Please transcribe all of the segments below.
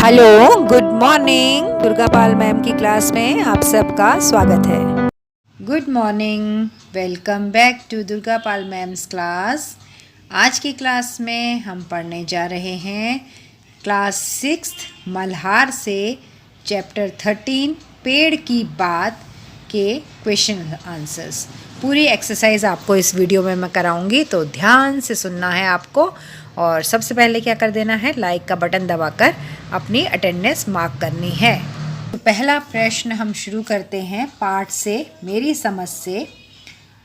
Hello, good morning. Durga Pal ma'am की class में आप सबका स्वागत है। Good morning, welcome back to Durga Pal ma'am's class. आज की क्लास में हम पढ़ने जा रहे हैं क्लास 6 मल्हार से चैप्टर 13 पेड़ की बात के क्वेश्चन आंसर्स। पूरी एक्सरसाइज आपको इस वीडियो में मैं कराऊंगी, तो ध्यान से सुनना है आपको। और सबसे पहले क्या कर देना है, लाइक का बटन दबाकर अपनी अटेंडेंस मार्क करनी है। तो पहला प्रश्न हम शुरू करते हैं पाठ से, मेरी समझ से।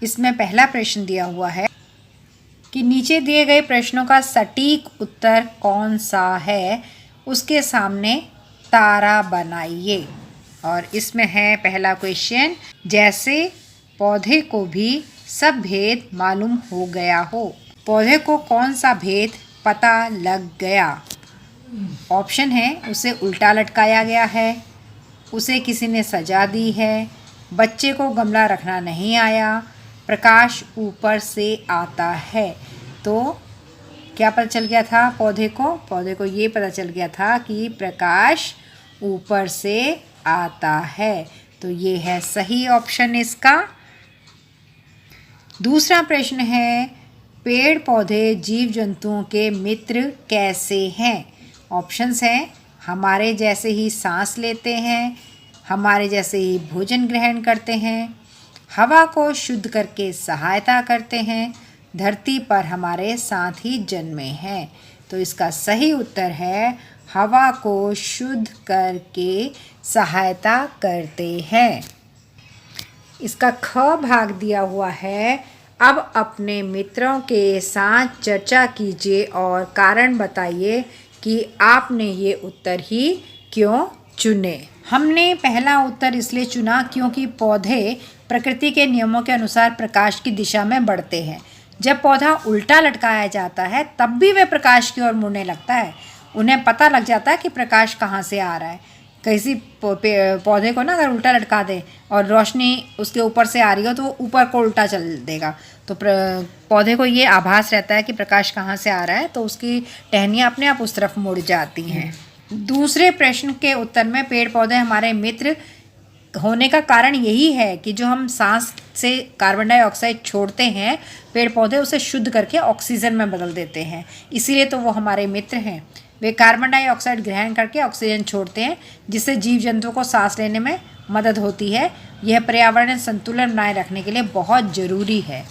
इसमें पहला प्रश्न दिया हुआ है कि नीचे दिए गए प्रश्नों का सटीक उत्तर कौन सा है, उसके सामने तारा बनाइए। और इसमें है पहला क्वेश्चन, जैसे पौधे को भी सब भेद मालूम हो गया हो। पौधे को कौन सा भेद पता लग गया? ऑप्शन है, उसे उल्टा लटकाया गया है, उसे किसी ने सजा दी है, बच्चे को गमला रखना नहीं आया, प्रकाश ऊपर से आता है। तो क्या पता चल गया था पौधे को ये पता चल गया था कि प्रकाश ऊपर से आता है। तो ये है सही ऑप्शन इसका। दूसरा प्रश्न है, पेड़ पौधे जीव जंतुओं के मित्र कैसे हैं? ऑप्शंस हैं, हमारे जैसे ही सांस लेते हैं, हमारे जैसे ही भोजन ग्रहण करते हैं, हवा को शुद्ध करके सहायता करते हैं, धरती पर हमारे साथ ही जन्मे हैं। तो इसका सही उत्तर है, हवा को शुद्ध करके सहायता करते हैं। इसका ख भाग दिया हुआ है, अब अपने मित्रों के साथ चर्चा कीजिए और कारण बताइए कि आपने ये उत्तर ही क्यों चुने। हमने पहला उत्तर इसलिए चुना क्योंकि पौधे प्रकृति के नियमों के अनुसार प्रकाश की दिशा में बढ़ते हैं। जब पौधा उल्टा लटकाया जाता है तब भी वह प्रकाश की ओर मुड़ने लगता है। उन्हें पता लग जाता है कि प्रकाश कहाँ से आ रहा है। किसी पौधे को ना अगर उल्टा लटका दे और रोशनी उसके ऊपर से आ रही हो तो वो ऊपर को उल्टा चल देगा, तो पौधे को ये आभास रहता है कि प्रकाश कहाँ से आ रहा है, तो उसकी टहनियाँ अपने आप उस तरफ मुड़ जाती हैं। दूसरे प्रश्न के उत्तर में पेड़ पौधे हमारे मित्र होने का कारण यही है कि जो हम सांस से कार्बन डाइऑक्साइड छोड़ते हैं, पेड़ पौधे उसे शुद्ध करके ऑक्सीजन में बदल देते हैं, इसीलिए तो वो हमारे मित्र हैं। वे कार्बन डाइऑक्साइड ग्रहण करके ऑक्सीजन छोड़ते हैं, जिससे जीव जंतुओं को सांस लेने में मदद होती है। यह पर्यावरण संतुलन बनाए रखने के लिए बहुत ज़रूरी है।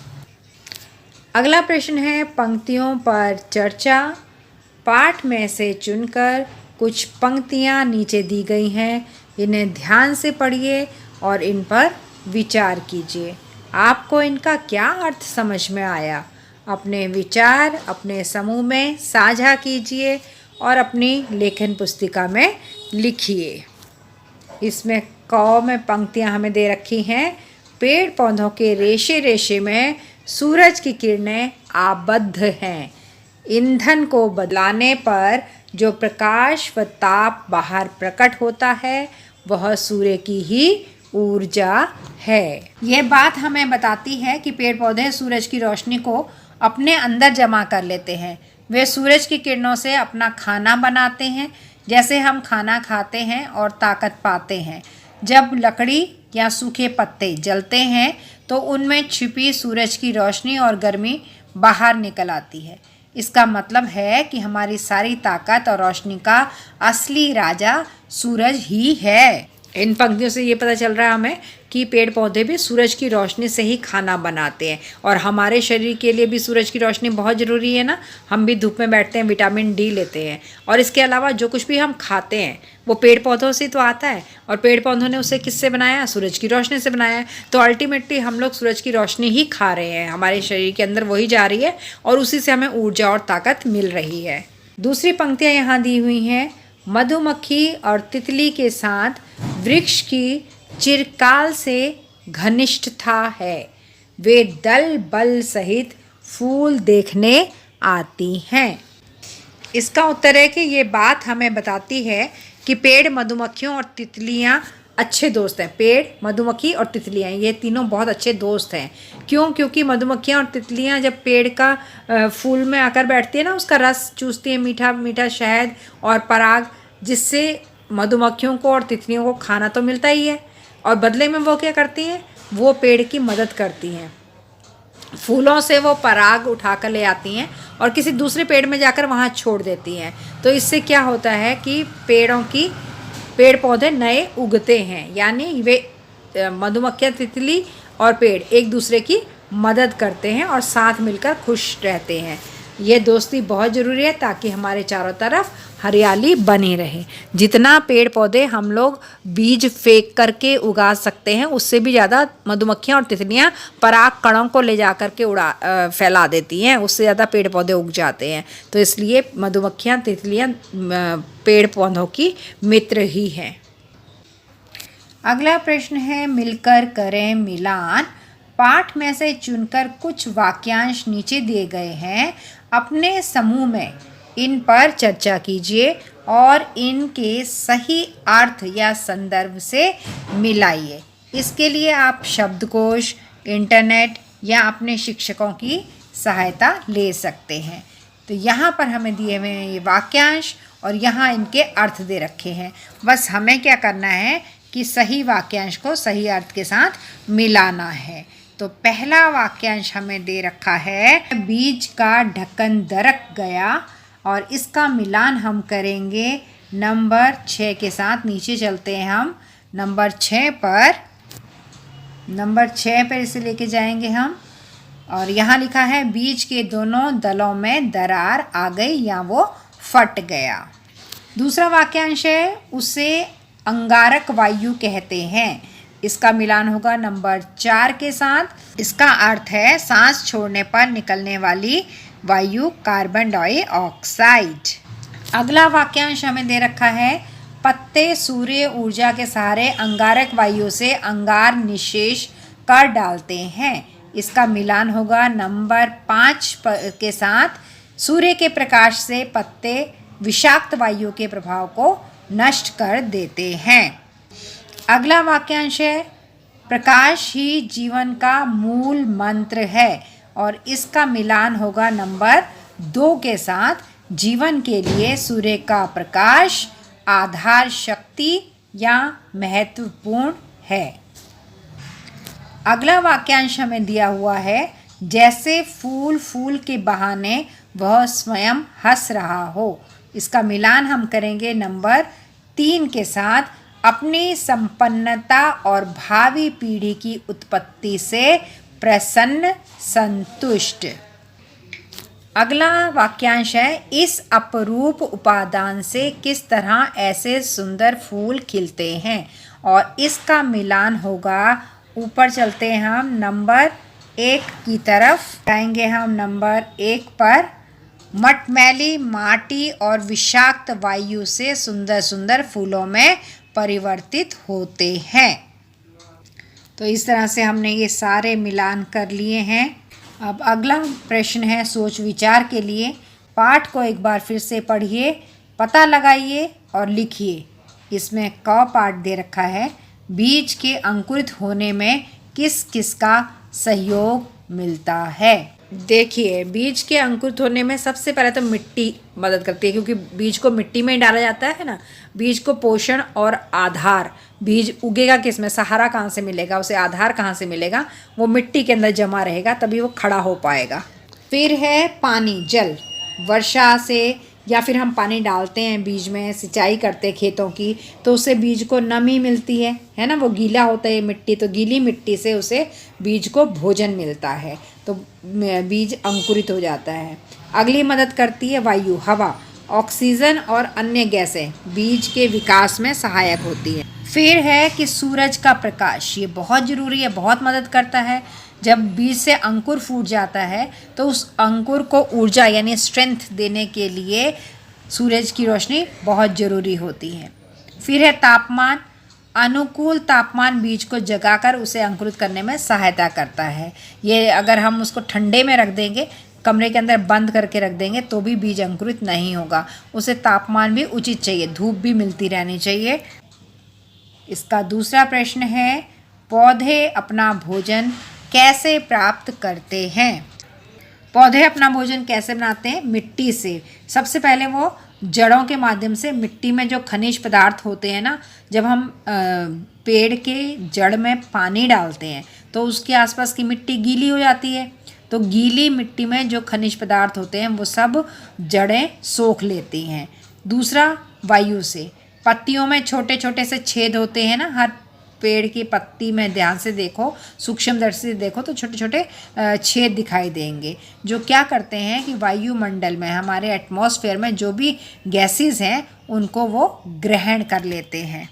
अगला प्रश्न है, पंक्तियों पर चर्चा। पाठ में से चुनकर कुछ पंक्तियाँ नीचे दी गई हैं, इन्हें ध्यान से पढ़िए और इन पर विचार कीजिए। आपको इनका क्या अर्थ समझ में आया? अपने विचार अपने समूह में साझा कीजिए और अपनी लेखन पुस्तिका में लिखिए। इसमें क में पंक्तियाँ हमें दे रखी हैं, पेड़ पौधों के रेशे रेशे में सूरज की किरणें आबद्ध हैं। ईंधन को बदलाने पर जो प्रकाश व ताप बाहर प्रकट होता है वह सूर्य की ही ऊर्जा है। यह बात हमें बताती है कि पेड़ पौधे सूरज की रोशनी को अपने अंदर जमा कर लेते हैं। वे सूरज की किरणों से अपना खाना बनाते हैं, जैसे हम खाना खाते हैं और ताकत पाते हैं। जब लकड़ी या सूखे पत्ते जलते हैं तो उनमें छिपी सूरज की रोशनी और गर्मी बाहर निकल आती है। इसका मतलब है कि हमारी सारी ताकत और रोशनी का असली राजा सूरज ही है। इन पंक्तियों से ये पता चल रहा है हमें कि पेड़ पौधे भी सूरज की रोशनी से ही खाना बनाते हैं, और हमारे शरीर के लिए भी सूरज की रोशनी बहुत ज़रूरी है ना। हम भी धूप में बैठते हैं, विटामिन डी लेते हैं, और इसके अलावा जो कुछ भी हम खाते हैं वो पेड़ पौधों से तो आता है, और पेड़ पौधों ने उसे किससे बनाया? सूरज की रोशनी से बनाया है। तो अल्टीमेटली हम लोग सूरज की रोशनी ही खा रहे हैं, हमारे शरीर के अंदर वही जा रही है और उसी से हमें ऊर्जा और ताकत मिल रही है। दूसरी पंक्तियाँ यहाँ दी हुई हैं, मधुमक्खी और तितली के साथ वृक्ष की चिरकाल से घनिष्ठता है। वे दल बल सहित फूल देखने आती हैं। इसका उत्तर है कि ये बात हमें बताती है कि पेड़, मधुमक्खियों और तितलियाँ अच्छे दोस्त हैं। पेड़, मधुमक्खी और तितलियाँ, ये तीनों बहुत अच्छे दोस्त हैं। क्यों? क्योंकि मधुमक्खियाँ और तितलियाँ जब पेड़ का फूल में आकर बैठती है ना, उसका रस चूसती है, मीठा मीठा शहद और पराग जिससे मधुमक्खियों को और तितलियों को खाना तो मिलता ही है, और बदले में वो क्या करती हैं, वो पेड़ की मदद करती हैं। फूलों से वो पराग उठाकर ले आती हैं और किसी दूसरे पेड़ में जाकर वहाँ छोड़ देती हैं। तो इससे क्या होता है कि पेड़ पौधे नए उगते हैं, यानी वे मधुमक्खियाँ, तितली और पेड़ एक दूसरे की मदद करते हैं और साथ मिलकर खुश रहते हैं। ये दोस्ती बहुत ज़रूरी है ताकि हमारे चारों तरफ हरियाली बनी रहे। जितना पेड़ पौधे हम लोग बीज फेंक करके उगा सकते हैं, उससे भी ज़्यादा मधुमक्खियाँ और तितलियाँ पराग कणों को ले जा कर के फैला देती हैं, उससे ज़्यादा पेड़ पौधे उग जाते हैं। तो इसलिए मधुमक्खियाँ, तितलियाँ पेड़ पौधों की मित्र ही हैं। अगला प्रश्न है, मिलकर करें मिलान। पाठ में से चुनकर कुछ वाक्यांश नीचे दिए गए हैं, अपने समूह में इन पर चर्चा कीजिए और इनके सही अर्थ या संदर्भ से मिलाइए। इसके लिए आप शब्दकोश, इंटरनेट या अपने शिक्षकों की सहायता ले सकते हैं। तो यहाँ पर हमें दिए हुए हैं ये वाक्यांश और यहाँ इनके अर्थ दे रखे हैं। बस हमें क्या करना है कि सही वाक्यांश को सही अर्थ के साथ मिलाना है। तो पहला वाक्यांश हमें दे रखा है, बीज का ढक्कन दरक गया, और इसका मिलान हम करेंगे नंबर 6 के साथ। नीचे चलते हैं हम नंबर 6 पर इसे लेके जाएंगे हम, और यहाँ लिखा है, बीज के दोनों दलों में दरार आ गई या वो फट गया। दूसरा वाक्यांश है, उसे अंगारक वायु कहते हैं। इसका मिलान होगा नंबर 4 के साथ। इसका अर्थ है सांस छोड़ने पर निकलने वाली वायु कार्बन डाइऑक्साइड। अगला वाक्यांश हमें दे रखा है, पत्ते सूर्य ऊर्जा के सहारे अंगारक वायु से अंगार निशेष कर डालते हैं। इसका मिलान होगा नंबर 5 के साथ। सूर्य के प्रकाश से पत्ते विषाक्त वायु के प्रभाव को नष्ट कर देते हैं। अगला वाक्यांश है, प्रकाश ही जीवन का मूल मंत्र है, और इसका मिलान होगा नंबर 2 के साथ। जीवन के लिए सूर्य का प्रकाश आधार शक्ति या महत्वपूर्ण है। अगला वाक्यांश हमें दिया हुआ है, जैसे फूल के बहाने वह स्वयं हंस रहा हो। इसका मिलान हम करेंगे नंबर 3 के साथ। अपनी संपन्नता और भावी पीढ़ी की उत्पत्ति से प्रसन्न संतुष्ट। अगला वाक्यांश है, इस अपरूप उपादान से किस तरह ऐसे सुंदर फूल खिलते हैं, और इसका मिलान होगा, ऊपर चलते हैं हम नंबर 1 की तरफ जाएंगे हम नंबर 1 पर। मटमैली माटी और विषाक्त वायु से सुंदर सुंदर फूलों में परिवर्तित होते हैं। तो इस तरह से हमने ये सारे मिलान कर लिए हैं। अब अगला प्रश्न है सोच विचार के लिए। पाठ को एक बार फिर से पढ़िए, पता लगाइए और लिखिए। इसमें क पाठ दे रखा है, बीज के अंकुरित होने में किस किस का सहयोग मिलता है। देखिए, बीज के अंकुरित होने में सबसे पहले तो मिट्टी मदद करती है, क्योंकि बीज को मिट्टी में ही डाला जाता है ना। बीज को पोषण और आधार, बीज उगेगा किस में, सहारा कहाँ से मिलेगा, उसे आधार कहाँ से मिलेगा, वो मिट्टी के अंदर जमा रहेगा, तभी वो खड़ा हो पाएगा। फिर है पानी, जल, वर्षा से या फिर हम पानी डालते हैं बीज में, सिंचाई करते हैं खेतों की, तो उससे बीज को नमी मिलती है ना। वो गीला होता है मिट्टी, तो गीली मिट्टी से उसे बीज को भोजन मिलता है, तो बीज अंकुरित हो जाता है। अगली मदद करती है वायु, हवा, ऑक्सीजन और अन्य गैसें बीज के विकास में सहायक होती है। फिर है कि सूरज का प्रकाश, ये बहुत ज़रूरी है, बहुत मदद करता है। जब बीज से अंकुर फूट जाता है तो उस अंकुर को ऊर्जा यानी स्ट्रेंथ देने के लिए सूरज की रोशनी बहुत ज़रूरी होती है। फिर है तापमान, अनुकूल तापमान बीज को जगाकर उसे अंकुरित करने में सहायता करता है। ये अगर हम उसको ठंडे में रख देंगे, कमरे के अंदर बंद करके रख देंगे, तो भी बीज अंकुरित नहीं होगा। उसे तापमान भी उचित चाहिए, धूप भी मिलती रहनी चाहिए। इसका दूसरा प्रश्न है, पौधे अपना भोजन कैसे प्राप्त करते हैं। पौधे अपना भोजन कैसे बनाते हैं, मिट्टी से। सबसे पहले वो जड़ों के माध्यम से मिट्टी में जो खनिज पदार्थ होते हैं ना, जब हम पेड़ के जड़ में पानी डालते हैं तो उसके आसपास की मिट्टी गीली हो जाती है। तो गीली मिट्टी में जो खनिज पदार्थ होते हैं वो सब जड़ें सोख लेती हैं। दूसरा, वायु से। पत्तियों में छोटे छोटे से छेद होते हैं ना, हर पेड़ की पत्ती में ध्यान से देखो, सूक्ष्मदर्शी से देखो तो छोटे छोटे छेद दिखाई देंगे, जो क्या करते हैं कि वायुमंडल में, हमारे एटमॉस्फेयर में जो भी गैसेस हैं उनको वो ग्रहण कर लेते हैं।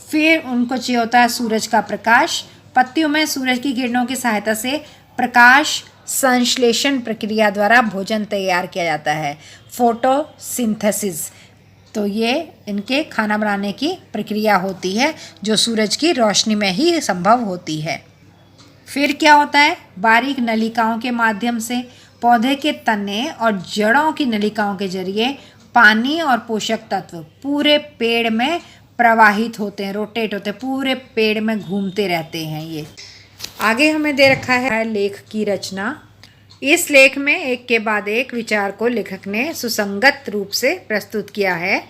फिर उनको चाहिए होता है सूरज का प्रकाश। पत्तियों में सूरज की किरणों की सहायता से प्रकाश संश्लेषण प्रक्रिया द्वारा भोजन तैयार किया जाता है, फोटोसिंथेसिस। तो ये इनके खाना बनाने की प्रक्रिया होती है जो सूरज की रोशनी में ही संभव होती है। फिर क्या होता है, बारीक नलिकाओं के माध्यम से पौधे के तने और जड़ों की नलिकाओं के जरिए पानी और पोषक तत्व पूरे पेड़ में प्रवाहित होते हैं, रोटेट होते हैं, पूरे पेड़ में घूमते रहते हैं। ये आगे हमें दे रखा है लेख की रचना। इस लेख में एक के बाद एक विचार को लेखक ने सुसंगत रूप से प्रस्तुत किया है।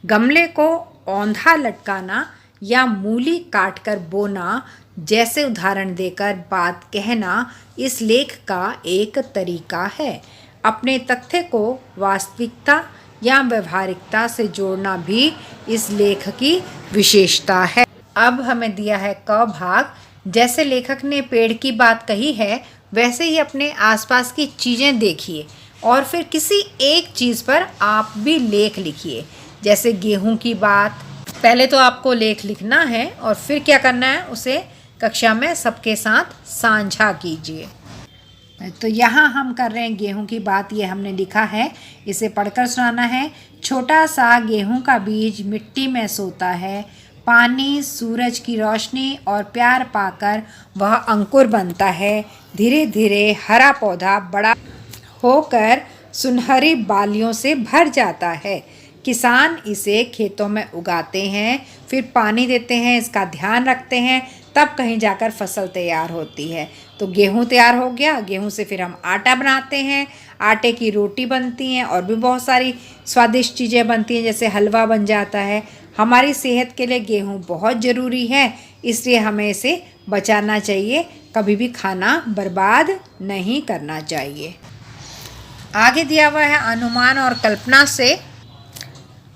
गमले को औंधा लटकाना या मूली काटकर बोना जैसे उदाहरण देकर बात कहना इस लेख का एक तरीका है। अपने तथ्य को वास्तविकता या व्यवहारिकता से जोड़ना भी इस लेख की विशेषता है। अब हमें दिया है क भाग। जैसे लेखक ने पेड़ की बात कही है वैसे ही अपने आसपास की चीज़ें देखिए और फिर किसी एक चीज़ पर आप भी लेख लिखिए। जैसे गेहूं की बात, पहले तो आपको लेख लिखना है और फिर क्या करना है, उसे कक्षा में सबके साथ साझा कीजिए। तो यहाँ हम कर रहे हैं गेहूं की बात, ये हमने लिखा है, इसे पढ़कर सुनाना है। छोटा सा गेहूं का बीज मिट्टी में सोता है, पानी, सूरज की रोशनी और प्यार पाकर वह अंकुर बनता है। धीरे धीरे हरा पौधा बड़ा होकर सुनहरी बालियों से भर जाता है। किसान इसे खेतों में उगाते हैं, फिर पानी देते हैं, इसका ध्यान रखते हैं, तब कहीं जाकर फसल तैयार होती है। तो गेहूं तैयार हो गया, गेहूं से फिर हम आटा बनाते हैं, आटे की रोटी बनती हैं और भी बहुत सारी स्वादिष्ट चीज़ें बनती हैं, जैसे हलवा बन जाता है। हमारी सेहत के लिए गेहूं बहुत ज़रूरी है, इसलिए हमें इसे बचाना चाहिए, कभी भी खाना बर्बाद नहीं करना चाहिए। आगे दिया हुआ है, अनुमान और कल्पना से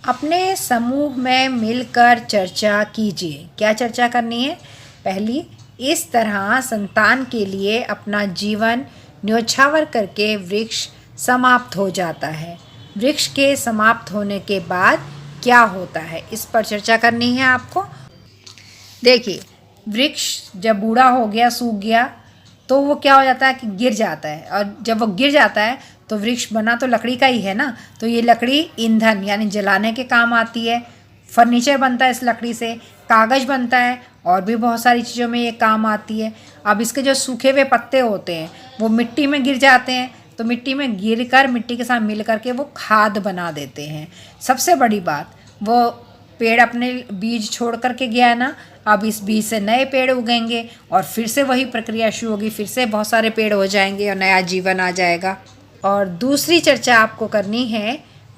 अपने समूह में मिलकर चर्चा कीजिए। क्या चर्चा करनी है? पहली, इस तरह संतान के लिए अपना जीवन न्योछावर करके वृक्ष समाप्त हो जाता है। वृक्ष के समाप्त होने के बाद क्या होता है, इस पर चर्चा करनी है आपको। देखिए, वृक्ष जब बूढ़ा हो गया, सूख गया, तो वो क्या हो जाता है कि गिर जाता है, और जब वो गिर जाता है तो वृक्ष बना तो लकड़ी का ही है ना, तो ये लकड़ी ईंधन यानी जलाने के काम आती है। फर्नीचर बनता है इस लकड़ी से, कागज़ बनता है, और भी बहुत सारी चीज़ों में ये काम आती है। अब इसके जो सूखे हुए पत्ते होते हैं वो मिट्टी में गिर जाते हैं, तो मिट्टी में गिरकर मिट्टी के साथ मिल करके वो खाद बना देते हैं। सबसे बड़ी बात, वो पेड़ अपने बीज छोड़ करके गया है ना, अब इस बीज से नए पेड़ उगेंगे और फिर से वही प्रक्रिया शुरू होगी, फिर से बहुत सारे पेड़ हो जाएंगे और नया जीवन आ जाएगा। और दूसरी चर्चा आपको करनी है,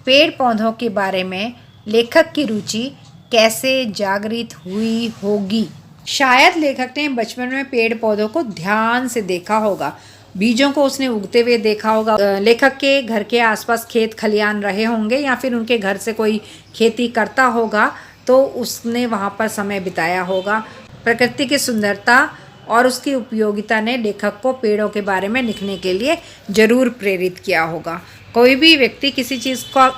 पेड़ पौधों के बारे में लेखक की रुचि कैसे जागृत हुई होगी। शायद लेखक ने बचपन में पेड़ पौधों को ध्यान से देखा होगा, बीजों को उसने उगते हुए देखा होगा। लेखक के घर के आसपास खेत खलियान रहे होंगे या फिर उनके घर से कोई खेती करता होगा, तो उसने वहाँ पर समय बिताया होगा। प्रकृति की सुंदरता और उसकी उपयोगिता ने लेखक को पेड़ों के बारे में लिखने के लिए ज़रूर प्रेरित किया होगा। कोई भी व्यक्ति किसी चीज़ को,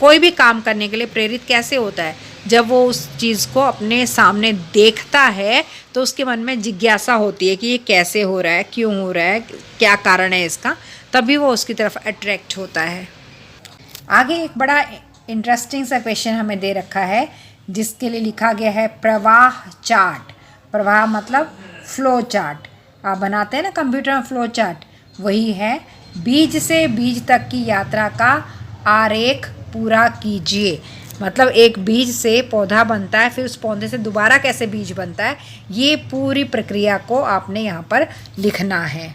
कोई भी काम करने के लिए प्रेरित कैसे होता है? जब वो उस चीज़ को अपने सामने देखता है तो उसके मन में जिज्ञासा होती है कि ये कैसे हो रहा है, क्यों हो रहा है, क्या कारण है इसका, तभी वो उसकी तरफ अट्रैक्ट होता है। आगे एक बड़ा इंटरेस्टिंग सा क्वेश्चन हमें दे रखा है, जिसके लिए लिखा गया है प्रवाह चार्ट। प्रवाह मतलब फ्लो चार्ट, आप बनाते हैं ना कंप्यूटर में फ्लो चार्ट, वही है। बीज से बीज तक की यात्रा का आरेख पूरा कीजिए। मतलब एक बीज से पौधा बनता है, फिर उस पौधे से दोबारा कैसे बीज बनता है, ये पूरी प्रक्रिया को आपने यहाँ पर लिखना है।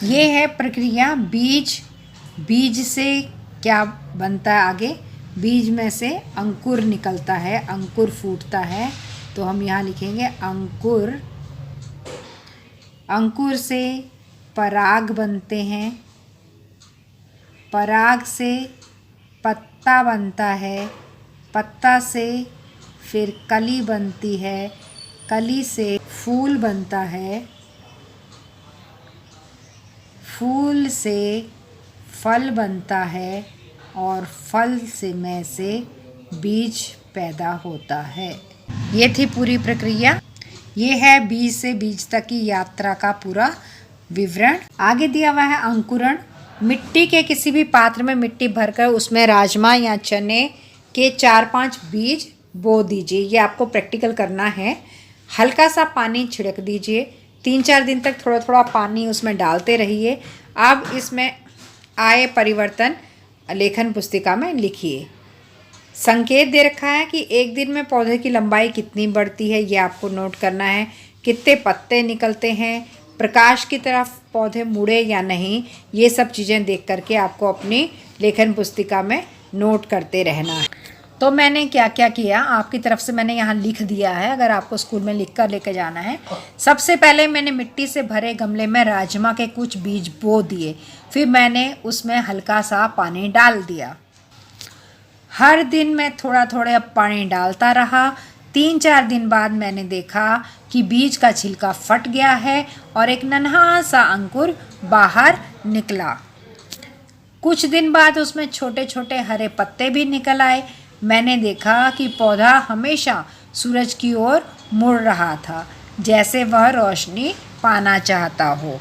ये है प्रक्रिया, बीज से क्या बनता है आगे, बीज में से अंकुर निकलता है, अंकुर फूटता है। तो हम यहाँ लिखेंगे अंकुर। अंकुर से पराग बनते हैं, पराग से पत्ता बनता है, पत्ता से फिर कली बनती है, कली से फूल बनता है, फूल से फल बनता है और फल में से बीज पैदा होता है। ये थी पूरी प्रक्रिया। ये है बीज से बीज तक की यात्रा का पूरा विवरण। आगे दिया हुआ है अंकुरण। मिट्टी के किसी भी पात्र में मिट्टी भरकर उसमें राजमा या चने के 4-5 बीज बो दीजिए। ये आपको प्रैक्टिकल करना है। हल्का सा पानी छिड़क दीजिए। 3-4 दिन तक थोड़ा थोड़ा पानी उसमें डालते रहिए। अब इसमें आए परिवर्तन लेखन पुस्तिका में लिखिए। संकेत दे रखा है कि एक दिन में पौधे की लंबाई कितनी बढ़ती है, ये आपको नोट करना है। कितने पत्ते निकलते हैं, प्रकाश की तरफ पौधे मुड़े या नहीं, ये सब चीज़ें देख करके आपको अपनी लेखन पुस्तिका में नोट करते रहना है। तो मैंने क्या क्या किया आपकी तरफ से मैंने यहाँ लिख दिया है, अगर आपको स्कूल में लिख कर लेकर जाना है। सबसे पहले मैंने मिट्टी से भरे गमले में राजमा के कुछ बीज बो दिए, फिर मैंने उसमें हल्का सा पानी डाल दिया। हर दिन मैं थोड़ा थोड़ा पानी डालता रहा। 3-4 दिन बाद मैंने देखा कि बीज का छिलका फट गया है और एक नन्हा सा अंकुर बाहर निकला। कुछ दिन बाद उसमें छोटे छोटे हरे पत्ते भी निकल आए। मैंने देखा कि पौधा हमेशा सूरज की ओर मुड़ रहा था, जैसे वह रोशनी पाना चाहता हो।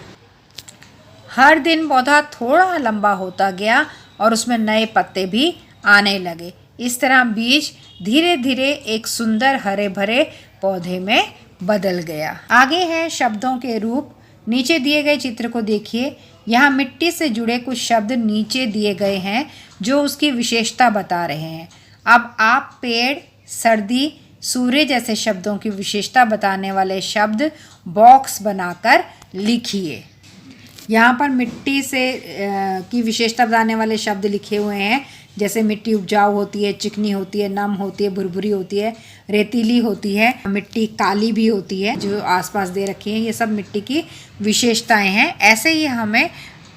हर दिन पौधा थोड़ा लंबा होता गया और उसमें नए पत्ते भी आने लगे। इस तरह बीज धीरे धीरे एक सुंदर हरे भरे पौधे में बदल गया। आगे है शब्दों के रूप। नीचे दिए गए चित्र को देखिए। यहाँ मिट्टी से जुड़े कुछ शब्द नीचे दिए गए हैं जो उसकी विशेषता बता रहे हैं। अब आप पेड़, सर्दी, सूर्य जैसे शब्दों की विशेषता बताने वाले शब्द बॉक्स बनाकर लिखिए। यहाँ पर मिट्टी से की विशेषता बताने वाले शब्द लिखे हुए हैं, जैसे मिट्टी उपजाऊ होती है, चिकनी होती है, नम होती है, भुरभुरी होती है, रेतीली होती है, मिट्टी काली भी होती है, जो आसपास दे रखी हैं। ये सब मिट्टी की विशेषताएं हैं। ऐसे ही हमें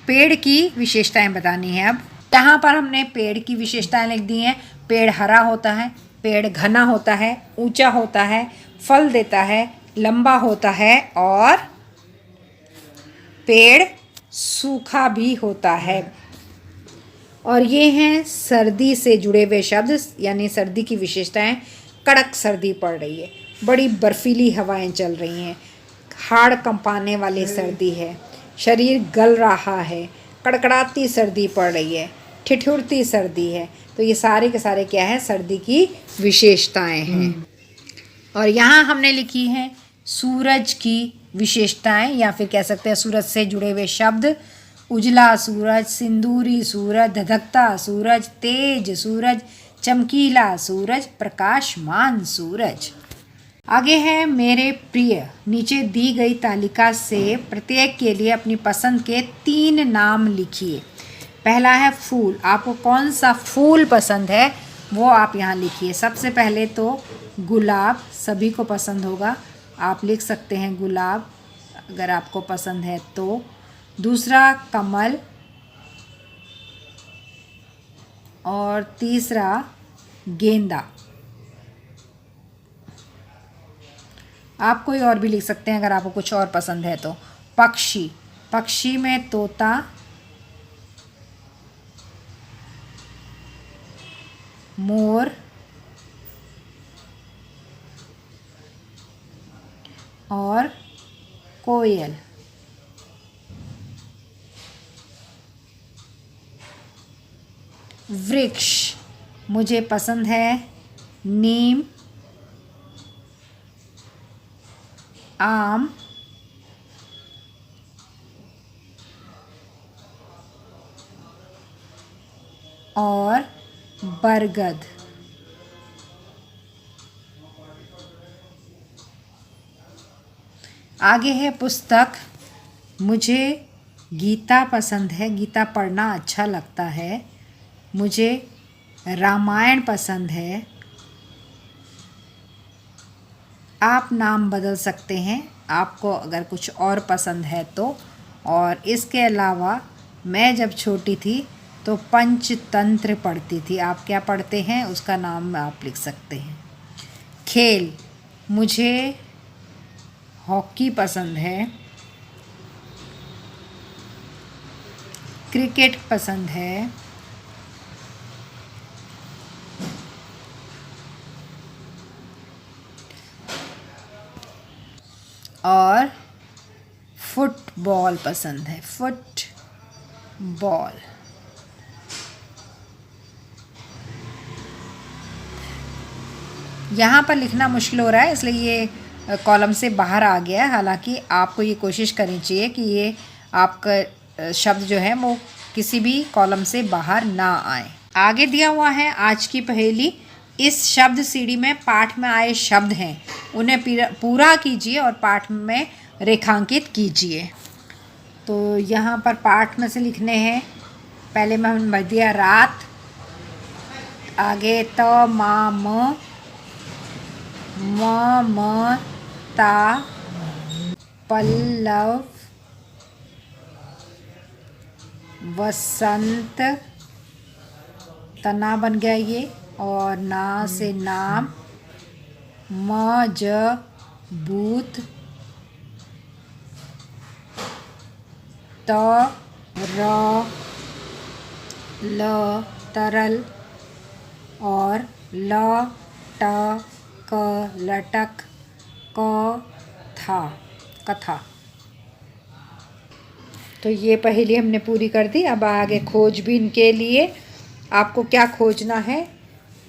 पेड़ की विशेषताएं बतानी है। अब यहाँ पर हमने पेड़ की विशेषताएं लिख दी हैं। पेड़ हरा होता है, पेड़ घना होता है, ऊंचा होता है, फल देता है, लंबा होता है और पेड़ सूखा भी होता है। और ये हैं सर्दी से जुड़े हुए शब्द, यानी सर्दी की विशेषताएं। कड़क सर्दी पड़ रही है, बड़ी बर्फीली हवाएं चल रही हैं, हाड़ कंपाने वाली सर्दी है, शरीर गल रहा है, कड़कड़ाती सर्दी पड़ रही है, ठिठुरती सर्दी है। तो ये सारे के सारे क्या है, सर्दी की विशेषताएं हैं। और यहाँ हमने लिखी हैं सूरज की विशेषताएं, या फिर कह सकते हैं सूरज से जुड़े हुए शब्द। उजला सूरज, सिंदूरी सूरज, धधकता सूरज, तेज सूरज, चमकीला सूरज, प्रकाशमान सूरज। आगे है मेरे प्रिय। नीचे दी गई तालिका से प्रत्येक के लिए अपनी पसंद के 3 नाम लिखिए। पहला है फूल। आपको कौन सा फूल पसंद है वो आप यहाँ लिखिए। सबसे पहले तो गुलाब, सभी को पसंद होगा, आप लिख सकते हैं गुलाब अगर आपको पसंद है तो। दूसरा कमल और तीसरा गेंदा। आप कोई और भी लिख सकते हैं अगर आपको कुछ और पसंद है तो। पक्षी, पक्षी में तोता, मोर और कोयल। वृक्ष, मुझे पसंद है नीम, आम, और बरगद। आगे है पुस्तक। मुझे गीता पसंद है, गीता पढ़ना अच्छा लगता है। मुझे रामायण पसंद है। आप नाम बदल सकते हैं आपको अगर कुछ और पसंद है तो। और इसके अलावा मैं जब छोटी थी तो पंचतंत्र पढ़ती थी। आप क्या पढ़ते हैं उसका नाम आप लिख सकते हैं। खेल, मुझे हॉकी पसंद है, क्रिकेट पसंद है, और फुटबॉल पसंद है, फुटबॉल। यहाँ पर लिखना मुश्किल हो रहा है इसलिए ये कॉलम से बाहर आ गया है। हालांकि आपको ये कोशिश करनी चाहिए कि ये आपका शब्द जो है वो किसी भी कॉलम से बाहर ना आए। आगे दिया हुआ है आज की पहेली। इस शब्द सीढ़ी में पाठ में आए शब्द हैं उन्हें पूरा कीजिए और पाठ में रेखांकित कीजिए। तो यहाँ पर पाठ में से लिखने हैं। पहले में हमने भर दिया रात, आगे त मा म ता पल्लव, वसंत, तना बन गया ये, और ना से नाम, मजबूत, ल तरल, और लटक, कथा। तो ये पहेली हमने पूरी कर दी। अब आगे खोजबीन के लिए आपको क्या खोजना है।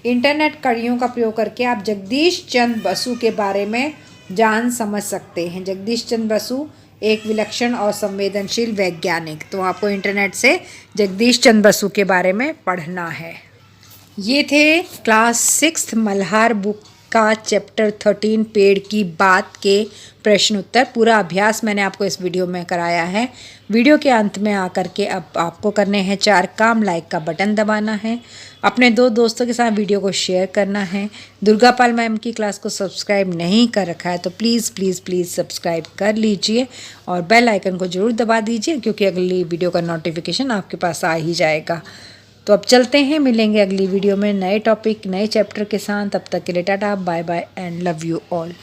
इंटरनेट कड़ियों का प्रयोग करके आप जगदीश चंद्र बसु के बारे में जान समझ सकते हैं। जगदीश चंद्र बसु एक विलक्षण और संवेदनशील वैज्ञानिक। तो आपको इंटरनेट से जगदीश चंद्र बसु के बारे में पढ़ना है। ये थे क्लास 6 मल्हार बुक का चैप्टर 13 पेड़ की बात के प्रश्न उत्तर। पूरा अभ्यास मैंने आपको इस वीडियो में कराया है। वीडियो के अंत में आकर के अब आपको करने हैं 4 काम। लाइक का बटन दबाना है, अपने 2 दोस्तों के साथ वीडियो को शेयर करना है। दुर्गा पाल मैम की क्लास को सब्सक्राइब नहीं कर रखा है तो प्लीज़ प्लीज़ प्लीज़ सब्सक्राइब कर लीजिए और बेल आइकन को ज़रूर दबा दीजिए क्योंकि अगली वीडियो का नोटिफिकेशन आपके पास आ ही जाएगा। तो अब चलते हैं, मिलेंगे अगली वीडियो में नए टॉपिक नए चैप्टर के साथ। तब तक के लिए tata, bye bye and love you all.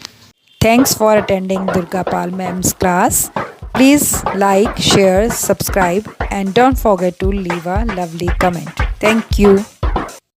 Thanks for attending Durga Pal Ma'am's class. Please like, share, subscribe and don't forget to leave a lovely comment. Thank you.